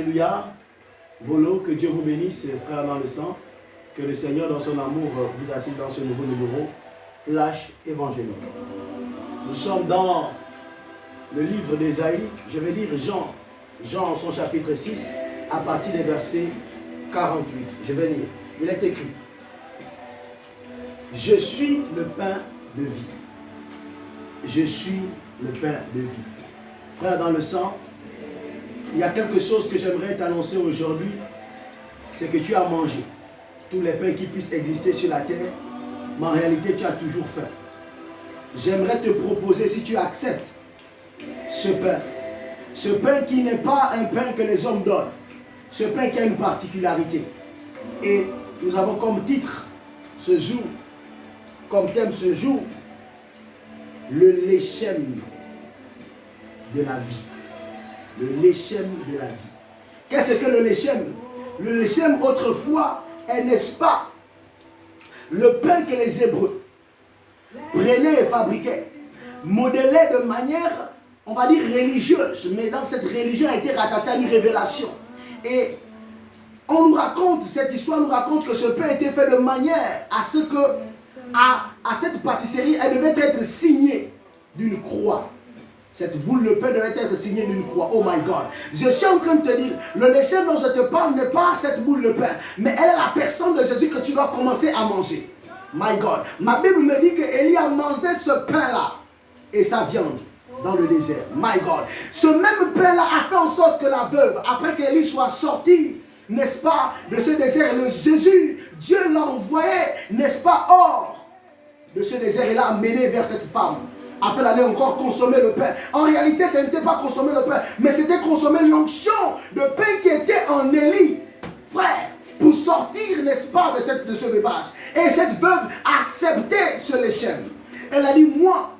Alléluia. Bolo, que Dieu vous bénisse, frères dans le sang. Que le Seigneur, dans son amour, vous assiste dans ce nouveau numéro Flash évangélique. Nous sommes dans le livre d'Ésaïe. Je vais lire Jean, son chapitre 6, à partir des versets 48. Je vais lire. Il est écrit: Je suis le pain de vie. Je suis le pain de vie. Frères dans le sang, il y a quelque chose que j'aimerais t'annoncer aujourd'hui. C'est que tu as mangé tous les pains qui puissent exister sur la terre, mais en réalité tu as toujours faim. J'aimerais te proposer, si tu acceptes ce pain qui n'est pas un pain que les hommes donnent, ce pain qui a une particularité. Et nous avons comme titre ce jour, comme thème ce jour, le léchem de la vie. Le léchem de la vie. Qu'est-ce que le léchem? Le léchem autrefois est, n'est-ce pas, le pain que les Hébreux prenaient et fabriquaient, modélaient de manière, on va dire, religieuse, mais dans cette religion a été rattachée à une révélation. Et on nous raconte, cette histoire nous raconte que ce pain était fait de manière à ce que, à cette pâtisserie, elle devait être signée d'une croix. Cette boule de pain devait être signée d'une croix. Oh my God. Je suis en train de te dire, le léchem dont je te parle n'est pas cette boule de pain, mais elle est la personne de Jésus que tu dois commencer à manger. My God. Ma Bible me dit que Élie a mangé ce pain-là et sa viande dans le désert. My God. Ce même pain-là a fait en sorte que la veuve, après qu'Élie soit sortie, n'est-ce pas, de ce désert, le Jésus, Dieu l'a envoyé, n'est-ce pas, hors de ce désert et l'a amené vers cette femme, afin d'aller encore consommer le pain. En réalité, ce n'était pas consommer le pain, mais c'était consommer l'onction de pain qui était en Élie, frère, pour sortir, n'est-ce pas, de ce veuvage. Et cette veuve a accepté ce léchem. Elle a dit, moi,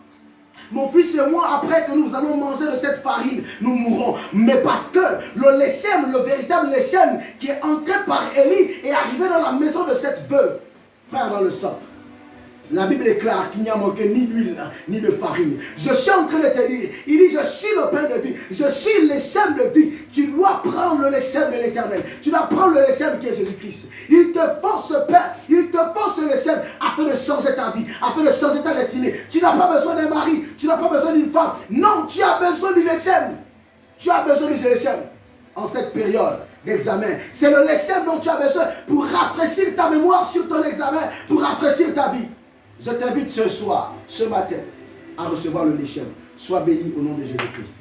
mon fils et moi, après que nous allons manger de cette farine, nous mourrons. Mais parce que le léchem, le véritable léchem qui est entré par Élie, est arrivé dans la maison de cette veuve, frère dans le sang. La Bible déclare qu'il n'y a manqué ni d'huile, ni de farine. Je suis en train de te dire, il dit, je suis le pain de vie, je suis le léchem de vie. Tu dois prendre le léchem de l'Éternel. Tu dois prendre le léchem qui est Jésus-Christ. Il te faut ce pain, il te faut ce léchem afin de changer ta vie, afin de changer ta destinée. Tu n'as pas besoin d'un mari, tu n'as pas besoin d'une femme. Non, tu as besoin du léchem. Tu as besoin du léchem en cette période d'examen. C'est le léchem dont tu as besoin pour rafraîchir ta mémoire sur ton examen, pour rafraîchir ta vie. Je t'invite ce soir, ce matin, à recevoir le léchem. Sois béni au nom de Jésus-Christ.